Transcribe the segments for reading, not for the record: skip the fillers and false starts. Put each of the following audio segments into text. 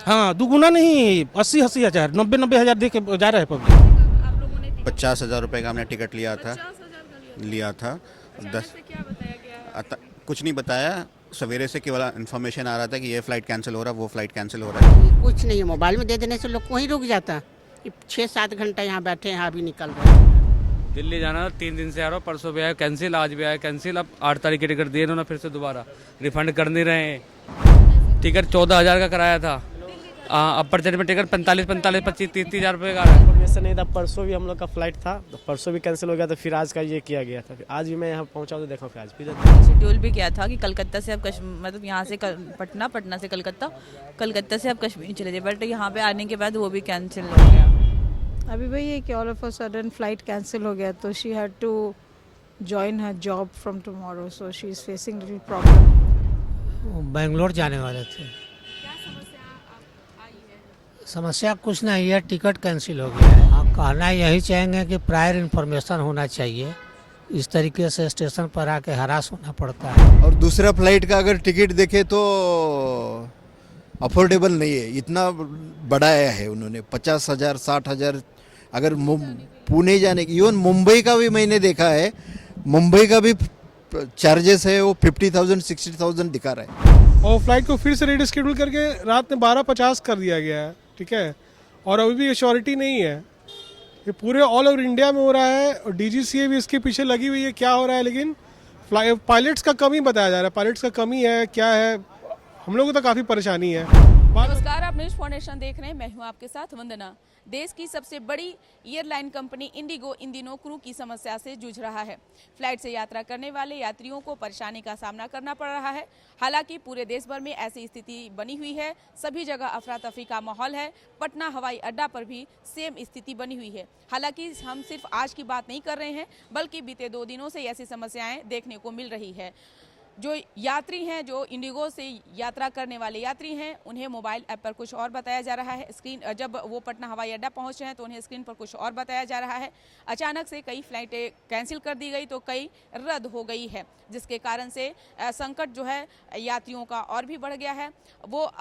हाँ, दुगुना नहीं, 80-80 हज़ार, 90-90 हज़ार दे के जा रहा है पब्लिक। आप लोगों ने 50,000 रुपये का हमने टिकट लिया था 50,000 का लिया अचानक दस से क्या बताया गया है? कुछ नहीं बताया। सवेरे से केवल इन्फॉर्मेशन आ रहा था कि ये फ़्लाइट कैंसिल हो रहा है, वो फ़्लाइट कैंसिल हो रहा है। कुछ नहीं है, मोबाइल में दे देने से लोग वहीं रुक जाता है। 6-7 घंटा यहाँ बैठे हैं, अभी निकल रहे हैं। दिल्ली जाना था, 3 दिन से आ रहा हूँ, परसों भी आया कैंसिल, आज भी आया कैंसिल। अब 8 तारीख की टिकट दिए इन्होंने, फिर से दोबारा रिफंड कर नहीं रहे हैं। टिकट 14,000 का कराया था, अपर चेंज में टिकट 45, 25-30 हज़ार रुपये का आ रहा है। इन्फॉर्मेशन नहीं था। परसों भी हम लोग का फ्लाइट था, तो परसों भी कैंसिल हो गया, तो फिर आज का ये किया गया था। फिर आज भी मैं यहाँ पहुँचा तो देखा, फिर आज भी शेड्यूल भी किया था कि कलकत्ता से अब मतलब यहाँ से पटना, पटना से कलकत्ता, कलकत्ता से अब कश्मीर चले जाए, बट यहाँ पे आने के बाद वो भी कैंसिल हो गया। अभी वही है कि all of a sudden flight cancel हो गया, तो she had to join her job from tomorrow, so she is facing little problem. Bangalore जाने वाले थे। क्या समस्या आई है? समस्या कुछ नहीं है, टिकट कैंसिल हो गया है। आप कहना यही चाहेंगे कि प्रायर इन्फॉर्मेशन होना चाहिए। इस तरीके से स्टेशन पर आके हरास होना पड़ता है। और दूसरा फ्लाइट का अगर टिकट देखे तो अफोर्डेबल नहीं है, इतना बढ़ाया है उन्होंने 50,000 60,000। अगर पुणे जाने की, इवन मुंबई का भी मैंने देखा है, मुंबई का भी चार्जेस है वो 50,000 60,000 दिखा रहा है। और फ्लाइट को फिर से रीशेड्यूल करके रात में 12:50 कर दिया गया है, ठीक है। और अभी भी श्योरिटी नहीं है, ये पूरे ऑल ओवर इंडिया में हो रहा है और DGCA भी इसके पीछे लगी हुई है क्या हो रहा है। लेकिन पायलट्स का कमी बताया जा रहा है, पायलट्स का कमी है क्या है, हम लोगों को तो काफ़ी परेशानी है। नमस्कार, आप न्यूज़ फाउंडेशन देख रहे हैं, मैं हूं आपके साथ वंदना। देश की सबसे बड़ी एयरलाइन कंपनी इंडिगो इन दिनों क्रू की समस्या से जूझ रहा है। फ्लाइट से यात्रा करने वाले यात्रियों को परेशानी का सामना करना पड़ रहा है। हालांकि पूरे देश भर में ऐसी स्थिति बनी हुई है, सभी जगह अफरा तफरी का माहौल है। पटना हवाई अड्डा पर भी सेम स्थिति बनी हुई है। हालांकि हम सिर्फ आज की बात नहीं कर रहे हैं, बल्कि बीते 2 दिनों से ऐसी समस्याएं देखने को मिल रही है। जो यात्री हैं, जो इंडिगो से यात्रा करने वाले यात्री हैं, उन्हें मोबाइल ऐप पर कुछ और बताया जा रहा है। स्क्रीन जब वो पटना हवाई अड्डा पहुंचे हैं तो उन्हें स्क्रीन पर कुछ और बताया जा रहा है। अचानक से कई फ्लाइटें कैंसिल कर दी गई तो कई रद्द हो गई है, जिसके कारण से संकट जो है यात्रियों का और भी बढ़ गया है। वो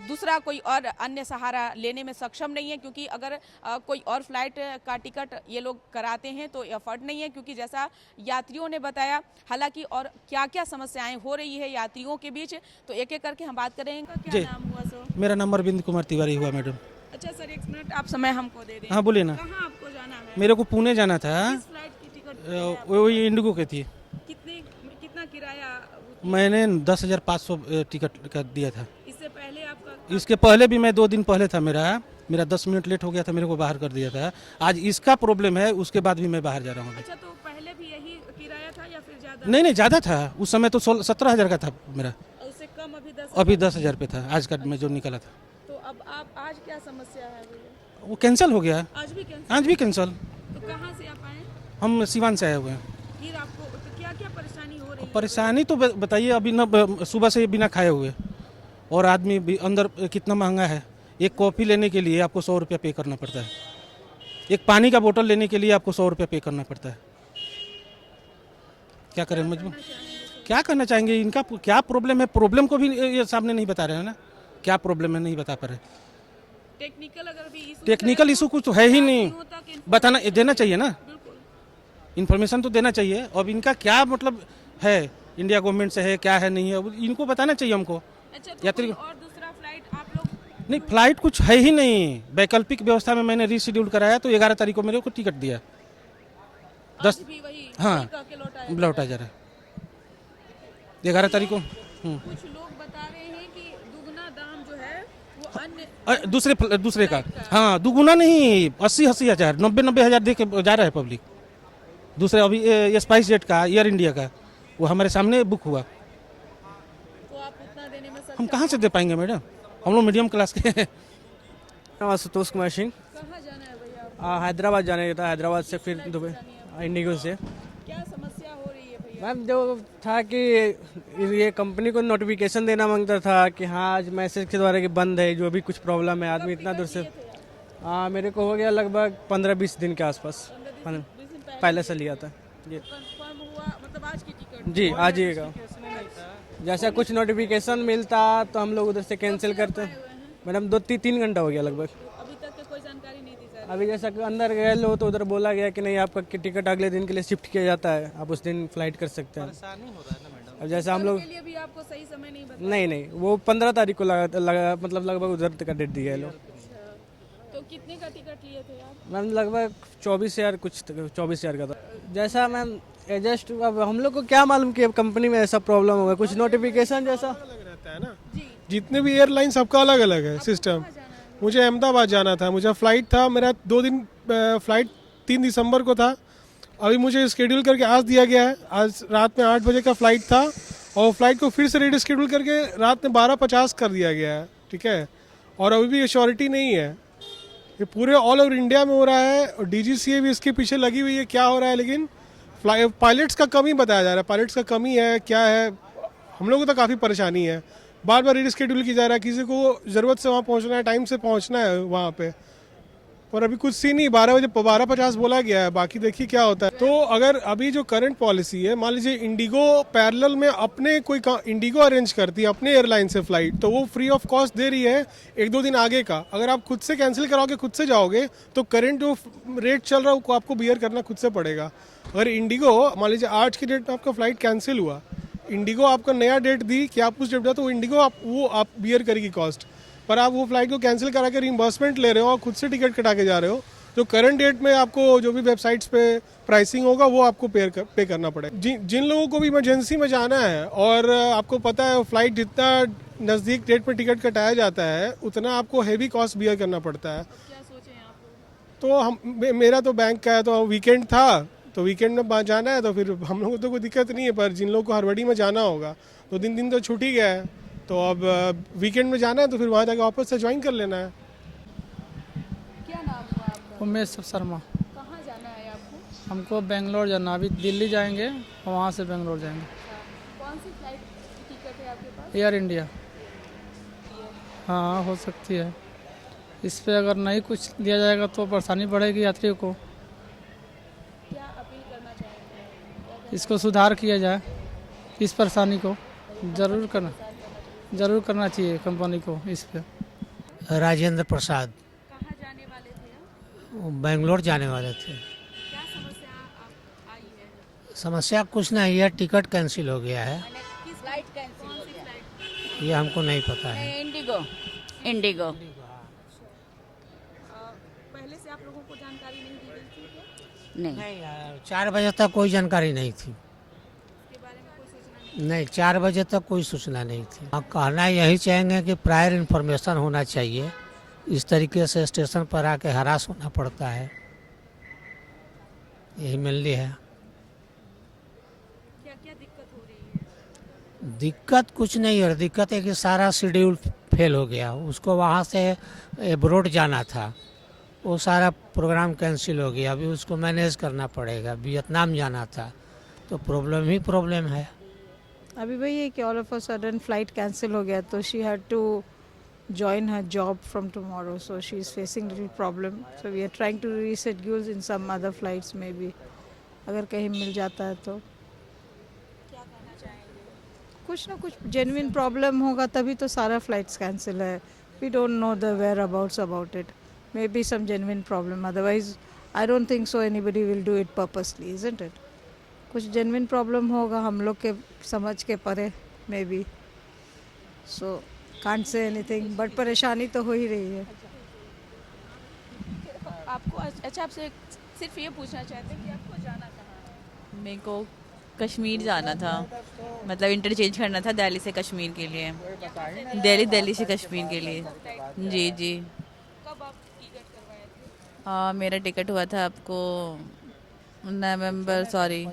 दूसरा कोई और अन्य सहारा लेने में सक्षम नहीं है, क्योंकि अगर कोई और फ्लाइट का टिकट ये लोग कराते हैं तो अफोर्ड नहीं है, क्योंकि जैसा यात्रियों ने बताया। हालांकि और क्या क्या समस्याएं हो रही है यात्रियों के बीच, तो एक एक करके हम बात करेंगे। क्या नाम हुआ सर? मेरा नाम अरविंद कुमार तिवारी हुआ मैडम। अच्छा सर, 1 मिनट आप समय हमको दे दें। हाँ बोलिए ना। कहाँ आपको जाना है? मेरे को पुणे जाना था। किस फ्लाइट की टिकट? वही इंडिगो की थी। कितना किराया? मैंने 10,500 टिकट का दिया था। इससे पहले आपका? इसके पहले भी मैं 2 दिन पहले था, मेरा 10 मिनट लेट हो गया था, मेरे को बाहर कर दिया था। आज इसका प्रॉब्लम है, उसके बाद भी मैं बाहर जा रहा हूँ। अच्छा, तो पहले भी यही किराया था या फिर ज्यादा? नहीं, ज़्यादा था उस समय, तो 17,000 का था मेरा। उससे कम अभी 10,000 पे था आज का में जो निकला था। तो अब आप आज क्या समस्या है भैया? वो कैंसिल हो गया। आज भी कैंसिल? आज भी कैंसिल। तो कहाँ से आप आए? हम सिवान से आए हुए हैं। फिर आपको तो क्या क्या परेशानी हो रही है? परेशानी तो बताइए, अभी न सुबह से बिना खाए हुए, और आदमी भी अंदर कितना महंगा है। एक कॉफ़ी लेने के लिए आपको 100 रुपया पे करना पड़ता है, एक पानी का बोतल लेने के लिए आपको 100 रुपया पे करना पड़ता है। क्या करें मजबूर? क्या करना चाहेंगे? इनका क्या प्रॉब्लम है, प्रॉब्लम को भी ये सामने नहीं बता रहे हैं ना, क्या प्रॉब्लम है नहीं बता पा रहे। टेक्निकल इशू कुछ तो है ही नहीं, बताना देना चाहिए ना, इन्फॉर्मेशन तो देना चाहिए। अब इनका क्या मतलब है, इंडिया गवर्नमेंट से है क्या है नहीं है, अब इनको बताना चाहिए हमको। अच्छा, तो यात्री और दूसरा फ्लाइट आप लोग? नहीं, फ्लाइट कुछ है ही नहीं। वैकल्पिक व्यवस्था में मैंने रीशेड्यूल कराया तो 11 तारीख को मेरे को टिकट दिया। 10 भी वही हाँ लौटा जा रहा है 11 तारीख को। कुछ लोग बता रहे हैं कि दुगना दाम जो है वो अन्य दूसरे का हाँ, दुगुना नहीं, 80-80 हज़ार, 90-90 हज़ार दे के जा रहा है पब्लिक। दूसरे अभी स्पाइस जेट का, एयर इंडिया का, वो हमारे सामने बुक हुआ। तो आप उतना देने में हम कहाँ से दे पाएंगे मैडम, हम लोग मीडियम क्लास के हैं। आशुतोष कुमार सिंह। कहाँ जाना है भैया? हैदराबाद जाने का था, हैदराबाद से फिर दुबई इंडिगो से। क्या समस्या हो रही है भैया? मैम जो था कि ये कंपनी को नोटिफिकेशन देना मांगता था कि हाँ आज मैसेज के द्वारा कि बंद है, जो भी कुछ प्रॉब्लम है। आदमी इतना दूर से, हाँ मेरे को हो गया लगभग 15-20 दिन के आसपास, पहले से लिया था जी। कंफर्म हुआ मतलब आज की टिकट? जी आज ही का, जैसा कुछ नोटिफिकेशन मिलता तो हम लोग उधर से कैंसिल करते। मैडम 2-3 घंटा हो गया लगभग। अभी तक के कोई जानकारी नहीं दी सर। अभी जैसा कि अंदर गए लो तो उधर बोला गया कि नहीं आपका टिकट अगले दिन के लिए शिफ्ट किया जाता है, आप उस दिन फ्लाइट कर सकते हैं। अब जैसा हम लोग के लिए भी आपको सही समय नहीं बता। नहीं वो 15 तारीख को लगा मतलब लगभग उधर तक का डेट दिया है लोग। तो कितने का टिकट लिए थे आप? मैम लगभग 24,000 कुछ 24,000 का था। जैसा मैम एडजस्ट, अब हम लोग को क्या मालूम कि अब कंपनी में ऐसा प्रॉब्लम होगा, कुछ नोटिफिकेशन जैसा रहता है ना। जितने भी एयरलाइन सबका अलग अलग है सिस्टम। मुझे अहमदाबाद जाना था, मुझे फ्लाइट था, मेरा 2 दिन फ्लाइट 3 दिसंबर को था। अभी मुझे स्केड्यूल करके आज दिया गया है, आज रात में 8 बजे का फ्लाइट था और फ्लाइट को फिर से रीस्केड्यूल करके रात में 12:50 कर दिया गया है, ठीक है। और अभी भी श्योरिटी नहीं है, ये पूरे ऑल ओवर इंडिया में हो रहा है और DGCA भी इसके पीछे लगी हुई है क्या हो रहा है। लेकिन पायलट्स का कमी बताया जा रहा है, पायलट्स का कमी है क्या है, हम लोगों को तो काफ़ी परेशानी है। बार बार रीस्केड्यूल की जा रहा है, किसी को ज़रूरत से वहाँ पहुँचना है, टाइम से पहुँचना है वहाँ पे, और अभी कुछ सी नहीं, 12:50 बोला गया है, बाकी देखिए क्या होता है। तो अगर अभी जो करंट पॉलिसी है, मान लीजिए इंडिगो पैरेलल में अपने कोई इंडिगो अरेंज करती है अपने एयरलाइन से फ्लाइट, तो वो फ्री ऑफ कॉस्ट दे रही है 1-2 दिन आगे का। अगर आप खुद से कैंसिल कराओगे, खुद से जाओगे, तो करंट जो रेट चल रहा है वो आपको बियर करना खुद से पड़ेगा। अगर इंडिगो मान लीजिए आज की डेट में आपका फ्लाइट कैंसिल हुआ, इंडिगो आपको नया डेट दी कि आप उस डेट पर, तो इंडिगो आप बियर करेगी कॉस्ट, पर आप वो फ्लाइट को कैंसिल करा के रिइंबर्समेंट ले रहे हो और खुद से टिकट कटा के जा रहे हो। जो करंट डेट में आपको जो भी वेबसाइट्स पे प्राइसिंग होगा वो आपको पे करना पड़ेगा। जिन लोगों को भी इमरजेंसी में जाना है और आपको पता है फ्लाइट जितना नज़दीक डेट पे टिकट कटाया जाता है उतना आपको हैवी कॉस्ट बियर करना पड़ता है। क्या सोचे आप? तो मेरा तो बैंक का है, तो वीकेंड था, तो वीकेंड में जाना है, तो फिर हम लोगों को तो कोई दिक्कत नहीं है, पर जिन लोगों को हड़बड़ी में जाना होगा तो दिन तो छूट ही गया है, तो अब वीकेंड में जाना है तो फिर वहाँ जाकर वापस से ज्वाइन कर लेना है। क्या नाम हुआ आपका? उमेश शर्मा। कहाँ जाना है आपको? हमको बेंगलोर जाना, अभी दिल्ली जाएंगे और वहाँ से बेंगलोर जाएंगे। कौन सी फ्लाइट की टिकट है आपके पास? Air India. हाँ हो सकती है, इस पे अगर नहीं कुछ दिया जाएगा तो परेशानी बढ़ेगी यात्रियों को। क्या अपील करना चाहेंगे? इसको सुधार किया जाए, इस परेशानी को जरूर करना चाहिए कंपनी को इस पे। राजेंद्र प्रसाद। कहाँ जाने वाले थे आप? बेंगलोर जाने वाले थे। क्या समस्या आई है? समस्या कुछ नहीं है, टिकट कैंसिल हो गया है, किस फ्लाइट कैंसिल? कौन सी फ्लाइट? ये हमको नहीं पता है। इंडिगो। पहले से आप लोगों को जानकारी नहीं दी गई थी क्या? नहीं 4 बजे तक कोई जानकारी नहीं थी। इसके बारे में कोई सूचना नहीं? नहीं 4 बजे तक कोई सूचना नहीं थी। हम कहना यही चाहेंगे कि प्रायर इन्फॉर्मेशन होना चाहिए, इस तरीके से स्टेशन पर आके हरास होना पड़ता है, यही मेनली है। क्या क्या दिक्कत हो रही है? दिक्कत कुछ नहीं है, दिक्कत है कि सारा शेड्यूल फेल हो गया, उसको वहाँ से एब्रोड जाना था, वो सारा प्रोग्राम कैंसिल हो गया, अभी उसको मैनेज करना पड़ेगा। वियतनाम जाना था तो प्रॉब्लम है। अभी वही है कि all of a sudden flight cancel हो गया, तो she had to join her job from tomorrow, so she is facing little problem, so we are trying to reschedule in some other flights maybe, अगर कहीं मिल जाता है तो। क्या कहना चाहेंगे? कुछ ना कुछ जेन्युइन प्रॉब्लम होगा तभी तो सारा फ्लाइट्स कैंसिल है। We don't know the whereabouts about it, maybe some genuine problem, otherwise I don't think so anybody will do it purposely, isn't it? कुछ जेन्युइन प्रॉब्लम होगा हम लोग के समझ के परे, maybe, so can't say anything, but परेशानी तो हो ही रही है। आपको अच्छा, आपसे सिर्फ ये पूछना चाहते हैं कि आपको जाना कहाँ है? मेरे को कश्मीर जाना था, मतलब इंटरचेंज करना था दिल्ली से कश्मीर के लिए, दिल्ली से कश्मीर के लिए। जी जी। कब आप टिकट करवाए थे? मेरा टिकट हुआ था आपको नवंबर 20।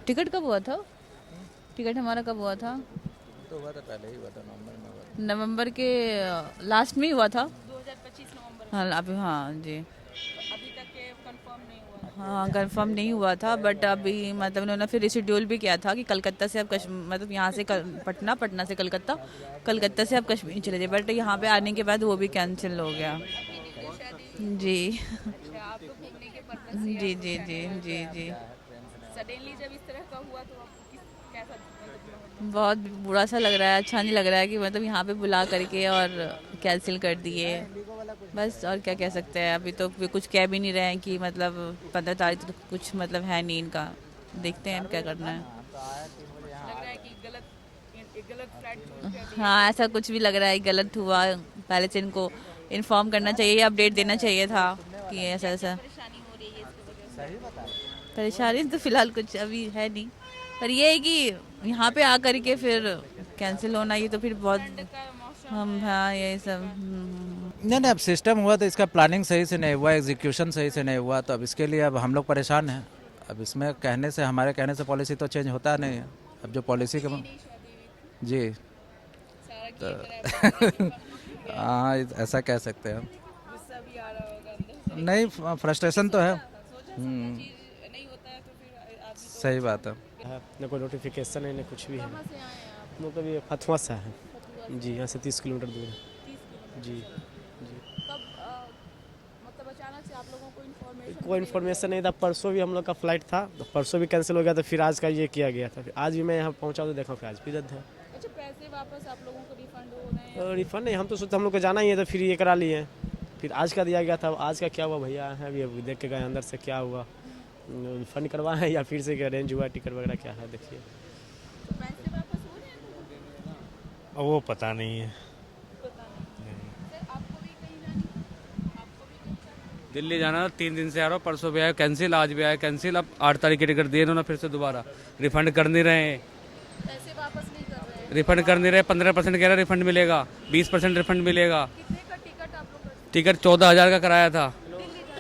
टिकट कब हुआ था? टिकट हमारा कब हुआ था? तो हुआ था पहले ही हुआ था, नवंबर के लास्ट में ही हुआ था। 2025 नवंबर। हाँ अभी, हाँ जी। अभी तक के कंफर्म नहीं हुआ? हाँ कंफर्म नहीं हुआ था, बट अभी मतलब उन्होंने फिर रिशेड्यूल भी किया था कि कलकत्ता से आप मतलब यहाँ से पटना से कलकत्ता से आप कश्मीर चले जाए, बट यहाँ पे आने के बाद वो भी कैंसिल हो गया। जी आप लोग घूमने के पर्पस से? जी। सडनली जब इस तरह का हुआ तो आपको कैसा बहुत बुरा सा लग रहा है, अच्छा नहीं लग रहा है कि मतलब यहाँ पे बुला करके और कैंसिल कर दिए। बस और क्या कह सकते हैं, अभी तो कुछ कह भी नहीं रहे हैं कि मतलब 15 तारीख तो कुछ मतलब है नहीं इनका, देखते हैं क्या करना है। हाँ ऐसा कुछ भी लग रहा है, गलत हुआ, पहले से इनको इन्फॉर्म करना चाहिए, अपडेट देना चाहिए था कि ऐसा ऐसा। परेशानी तो फिलहाल कुछ अभी है नहीं, पर ये है कि यहाँ पे आकर के फिर कैंसिल होना, ये तो फिर बहुत हम हाँ यही सब। नहीं, अब सिस्टम हुआ तो इसका प्लानिंग सही से नहीं हुआ, एग्जीक्यूशन सही से नहीं हुआ, तो अब इसके लिए अब हम लोग परेशान हैं। अब इसमें कहने से, हमारे कहने से पॉलिसी तो चेंज होता नहीं है। अब जो पॉलिसी के जी तो हाँ ऐसा कह सकते हैं। नहीं, फ्रस्ट्रेशन तो है। सही बात है। न कोई नोटिफिकेशन है न कुछ भी है, मतलब ये फतवा सा है जी, यहाँ से 30 किलोमीटर दूर है जी। कोई इन्फॉर्मेशन नहीं था, परसों भी हम लोग का फ्लाइट था, तो परसों भी कैंसिल हो गया, तो फिर आज का ये किया गया था। फिर आज भी मैं यहाँ पहुँचा तो देखा फिर आज भी रद्द है। अच्छा, पैसे वापस आप लोगों को रिफंड हो रहे हैं? रिफंड नहीं, हम तो सोचते हम लोग को जाना ही है, तो फिर ये करा लिए। फिर आज का दिया गया था, आज का क्या हुआ भैया है, अभी देख के गए अंदर से क्या हुआ, रिफंड करवाए हैं या फिर से अरेंज हुआ टिकट वगैरह क्या है देखिए। तो पैसे वापस हो रहे हैं? वो पता नहीं है। दिल्ली जाना था, 3 दिन से आ रहा हूँ, परसों भी आया कैंसिल, आज भी आया कैंसिल। अब 8 तारीख की टिकट दिए इन्होंने, फिर से दोबारा रिफंड कर नहीं रहे हैं, पैसे वापस नहीं कर रहे हैं? रिफंड कर नहीं रहे। 15% कह रहा रिफंड मिलेगा, 20% रिफंड मिलेगा। कितने का टिकट आप लोग? टिकट 14,000 का कराया था।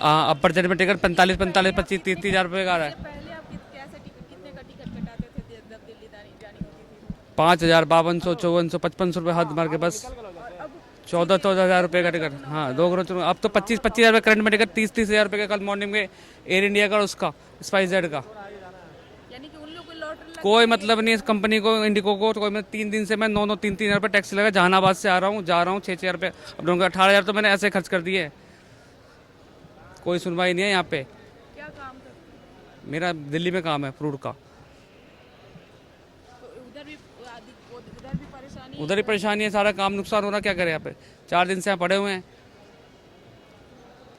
हाँ, अपर चेंज में टिकट 45, 25, 30 हज़ार रुपये का आ रहा है। पहले आप कैसे टिकट, कितने का टिकट कटाते थे जब दिल्ली जानी होती थी? 5,000, 5200, 5400, 5500 रुपये हाथ मार के बस 14 हज़ार रुपये का टिकट। हाँ 2 करोड़। अब तो 25 हज़ार रुपये करंट में टिकट, 30 हज़ार रुपये का कल मॉर्निंग में एयर इंडिया का, उसका SpiceJet का। यानी कि उन लोगों को लॉटरी कोई मतलब नहीं है इस कंपनी को, इंडिगो को। तो कोई मैं 3 दिन से मैं 9 3 हज़ार रुपये टैक्सी लगा, जहानाबाद से आ रहा हूँ, जा रहा हूँ 6 हज़ार रुपये, अब लोगों का 18,000 तो मैंने ऐसे खर्च कर दिए। कोई सुनवाई नहीं है यहाँ पे। क्या काम करते हैं? मेरा दिल्ली में काम है फ्रूट का। तो उधर भी परेशानी? उधर ही परेशानी है, सारा काम नुकसान हो रहा, क्या करें यहाँ पे। 4 दिन से यहाँ पड़े हुए हैं,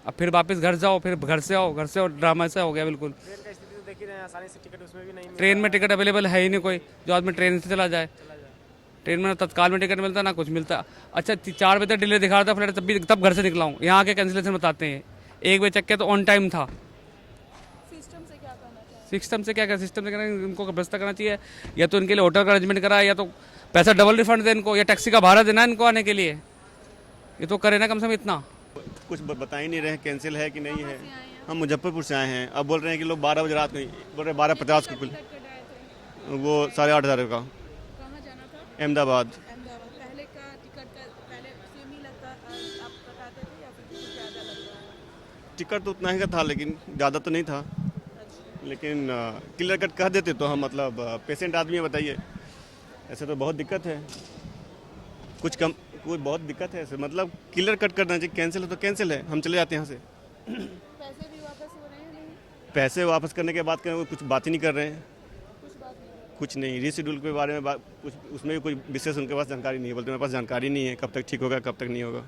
अब फिर वापस घर जाओ, फिर घर से आओ, घर से ड्रामा ऐसा हो गया बिल्कुल। ट्रेन में टिकट अवेलेबल है ही नहीं कोई, जो आदमी ट्रेन से चला जाए। ट्रेन में तत्काल में टिकट मिलता ना कुछ मिलता। अच्छा 4 बजे तक डिले दिखा रहा था फ्लाइट, तब घर से निकला हूँ। यहाँ आके कैंसिलेशन बताते हैं 1 बजे चेक किया तो ऑन टाइम था। सिस्टम से क्या करना चाहिए? सिस्टम से क्या कर, सिस्टम से कहना इनको व्यवस्था करना चाहिए, या तो इनके लिए होटल का अरेंजमेंट कराए, या तो पैसा डबल रिफंड दे इनको, या टैक्सी का भाड़ा देना इनको आने के लिए। ये तो करे ना कम से कम इतना। कुछ बता ही नहीं रहे कैंसिल है कि नहीं है। हम मुजफ्फरपुर से आए हैं, अब बोल रहे हैं कि लोग 12 बजे रात को बोल रहे 12:50 को कुल, वो 8,500 का। कहाँ जाना था? अहमदाबाद। पहले का टिकट का पहले सेम ही लगता, आप कटाते थे या फिर कुछ ज़्यादा लगता है? टिकट तो उतना ही का था, लेकिन ज़्यादा तो नहीं था। लेकिन क्लियर कट कह देते तो हम, मतलब पेशेंट आदमी है, बताइए। ऐसे तो बहुत दिक्कत है, कोई बहुत दिक्कत है ऐसे, मतलब क्लियर कट करना चाहिए। कैंसिल है तो कैंसिल है, हम चले जाते हैं यहाँ से। पैसे भी वापस हो रहे हैं? नहीं, पैसे वापस करने के बाद कुछ बात ही नहीं कर रहे हैं। कुछ बात नहीं। कुछ नहीं, रीशेड्यूल के बारे में कुछ, उसमें भी कोई विशेष उनके पास जानकारी नहीं है। बोलते मेरे पास जानकारी नहीं है, कब तक ठीक होगा कब तक नहीं होगा।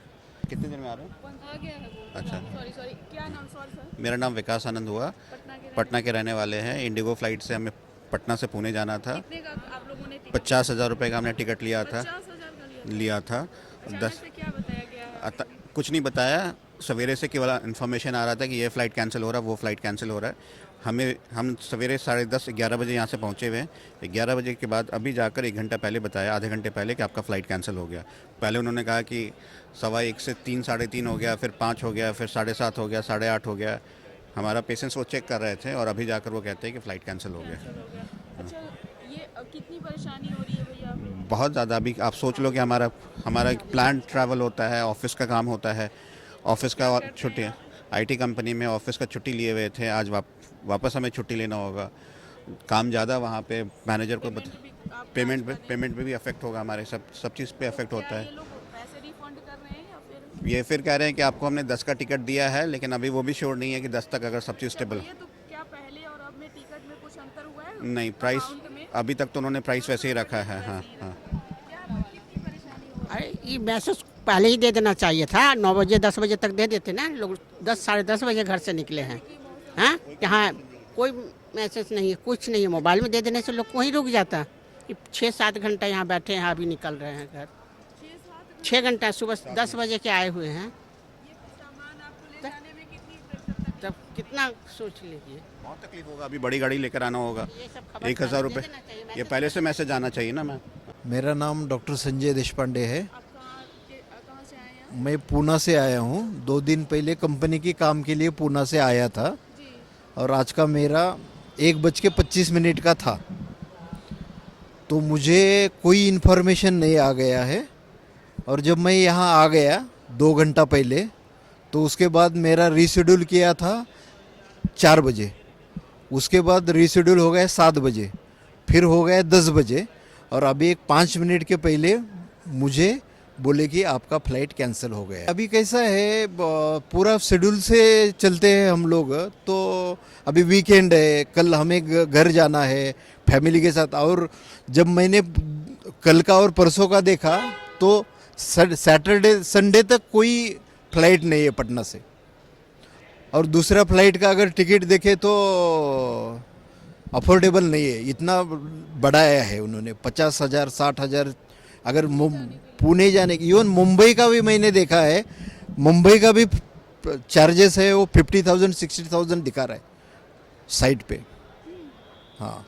कितने दिन में आ रहे हैं? आ गया है वो। अच्छा, सॉरी क्या नाम? Sorry sir. मेरा नाम विकास आनंद हुआ, पटना के रहने वाले हैं। इंडिगो फ्लाइट से हमें पटना से पुणे जाना था। कितने का आप लोगों ने टिकट? 50,000 रुपये का हमने टिकट लिया था। 50,000 का लिया था। अचानक 10 से क्या बताया गया है? कुछ नहीं बताया, सवेरे से केवल इन्फॉर्मेशन आ रहा था कि ये फ़्लाइट कैंसिल हो रहा है, वो फ़्लाइट कैंसिल हो रहा है। हम सवेरे 10:30 11 बजे यहाँ से पहुँचे हुए हैं। 11 बजे के बाद अभी जाकर 1 घंटा पहले बताया, आधे घंटे पहले, कि आपका फ़्लाइट कैंसिल हो गया। पहले उन्होंने कहा कि 1:15 से 3, 3:30 हो गया, फिर 5 हो गया, फिर 7:30 हो गया, 8:30 हो गया। हमारा पेशेंस वो चेक कर रहे थे और अभी जाकर वो कहते हैं कि फ़्लाइट कैंसिल हो गया। अच्छा, ये कितनी परेशानी हो रही है भैया? बहुत ज़्यादा। अभी आप सोच लो कि हमारा प्लान ट्रैवल होता है, ऑफिस का काम होता है, ऑफिस का छुट्टी, IT कंपनी में ऑफिस का छुट्टी लिए हुए थे, आज वापस हमें छुट्टी लेना होगा। काम ज़्यादा, वहाँ पे मैनेजर को पेमेंट पे भी अफेक्ट होगा, हमारे सब चीज़ पे अफेक्ट होता है। ये लोग पैसे रिफंड कर रहे हैं या फिर? ये फिर कह रहे हैं कि आपको हमने 10 का टिकट दिया है, लेकिन अभी वो भी श्योर नहीं है कि 10 तक अगर सब चीज़ स्टेबल। ये तो क्या पहले और अब में टिकट में कुछ अंतर हुआ है? नहीं, प्राइस अमाउंट में? अभी तक तो उन्होंने प्राइस वैसे ही रखा है। हाँ हाँ। अरे ये मैसेज पहले ही दे देना चाहिए था, 9 बजे 10 बजे तक दे देते ना लोग। 10 साढ़े 10 बजे घर से निकले हैं। हाँ, यहाँ कोई मैसेज नहीं है, कुछ नहीं है। मोबाइल में दे देने से लोग वहीं रुक जाता। 6-7 घंटा यहाँ बैठे हैं, अभी निकल रहे हैं घर। 6 घंटा, सुबह 10 बजे के आए हुए हैं। तब कितना सोच लीजिए, बहुत तकलीफ होगा। अभी बड़ी गाड़ी लेकर आना होगा। ये सब खबर 1000 रुपये ये पहले से मैसेज आना चाहिए ना। मैं मेरा नाम डॉक्टर संजय देशपांडे है। मैं पूना से आया हूँ। 2 दिन पहले कंपनी की काम के लिए पूना से आया था और आज का मेरा 1:25 का था। तो मुझे कोई इन्फॉर्मेशन नहीं आ गया है और जब मैं यहाँ आ गया 2 घंटा पहले, तो उसके बाद मेरा रीशेड्यूल किया था 4 बजे, उसके बाद रीशेड्यूल हो गया 7 बजे, फिर हो गया 10 बजे और अभी एक 5 मिनट के पहले मुझे बोले कि आपका फ़्लाइट कैंसिल हो गया। अभी कैसा है, पूरा शेड्यूल से चलते हैं हम लोग। तो अभी वीकेंड है, कल हमें घर जाना है फैमिली के साथ। और जब मैंने कल का और परसों का देखा तो सैटरडे संडे तक कोई फ़्लाइट नहीं है पटना से। और दूसरा फ़्लाइट का अगर टिकट देखे तो अफोर्डेबल नहीं है, इतना बढ़ाया है उन्होंने। 50,000 60,000। अगर पुणे जाने की, इवन मुंबई का भी मैंने देखा है, मुंबई का भी चार्जेस है वो 50,000 60,000 दिखा रहा है साइट पे। हाँ,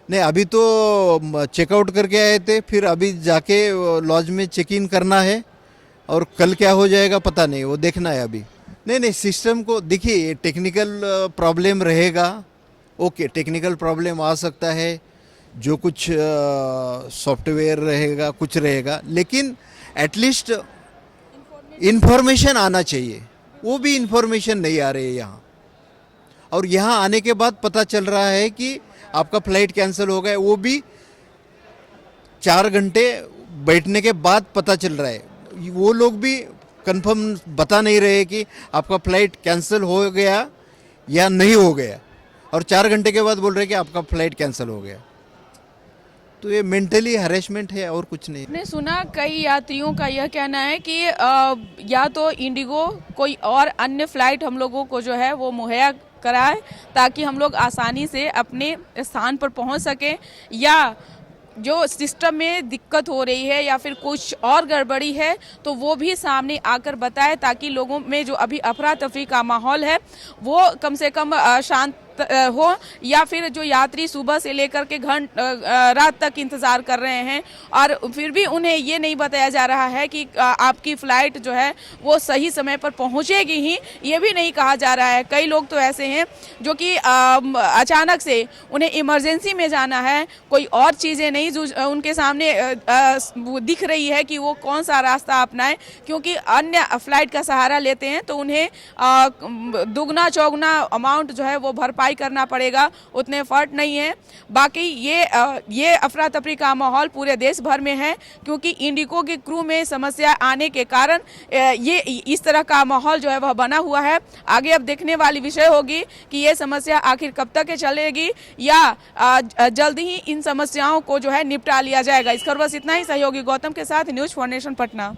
नहीं अभी तो चेकआउट करके आए थे, फिर अभी जाके लॉज में चेक इन करना है और कल क्या हो जाएगा पता नहीं, वो देखना है अभी। नहीं सिस्टम को देखिए, टेक्निकल प्रॉब्लम रहेगा। ओके, टेक्निकल प्रॉब्लम आ सकता है, जो कुछ सॉफ्टवेयर रहेगा, कुछ रहेगा, लेकिन एटलीस्ट इन्फॉर्मेशन आना चाहिए। वो भी इन्फॉर्मेशन नहीं आ रही है यहाँ। और यहाँ आने के बाद पता चल रहा है कि आपका फ़्लाइट कैंसिल हो गया, वो भी 4 घंटे बैठने के बाद पता चल रहा है। वो लोग भी कंफर्म बता नहीं रहे कि आपका फ़्लाइट कैंसिल हो गया या नहीं हो गया, और 4 घंटे के बाद बोल रहे कि आपका फ़्लाइट कैंसिल हो गया। तो ये मेंटली हरेसमेंट है और कुछ नहीं। ने सुना कई यात्रियों का यह कहना है कि या तो इंडिगो कोई और अन्य फ्लाइट हम लोगों को जो है वो मुहैया कराए ताकि हम लोग आसानी से अपने स्थान पर पहुंच सकें, या जो सिस्टम में दिक्कत हो रही है या फिर कुछ और गड़बड़ी है तो वो भी सामने आकर बताए, ताकि लोगों में जो अभी अफरा तफरी का माहौल है वो कम से कम शांत हो, या फिर जो यात्री सुबह से लेकर के रात तक इंतज़ार कर रहे हैं और फिर भी उन्हें ये नहीं बताया जा रहा है कि आपकी फ़्लाइट जो है वो सही समय पर पहुंचेगी ही, ये भी नहीं कहा जा रहा है। कई लोग तो ऐसे हैं जो कि अचानक से उन्हें इमरजेंसी में जाना है, कोई और चीज़ें नहीं उनके सामने दिख रही है कि वो कौन सा रास्ता अपनाएं, क्योंकि अन्य फ़्लाइट का सहारा लेते हैं तो उन्हें दुगना चौगुना अमाउंट जो है वो भरपाई करना पड़ेगा, उतने फर्ट नहीं है। बाकी ये अफरा तफरी का माहौल पूरे देश भर में है, क्योंकि इंडिगो के क्रू में समस्या आने के कारण ये इस तरह का माहौल जो है वह बना हुआ है। आगे अब देखने वाली विषय होगी कि ये समस्या आखिर कब तक चलेगी या जल्दी ही इन समस्याओं को जो है निपटा लिया जाएगा। इस खबर बस इतना ही। सहयोगी गौतम के साथ न्यूज़ 4 नेशन पटना।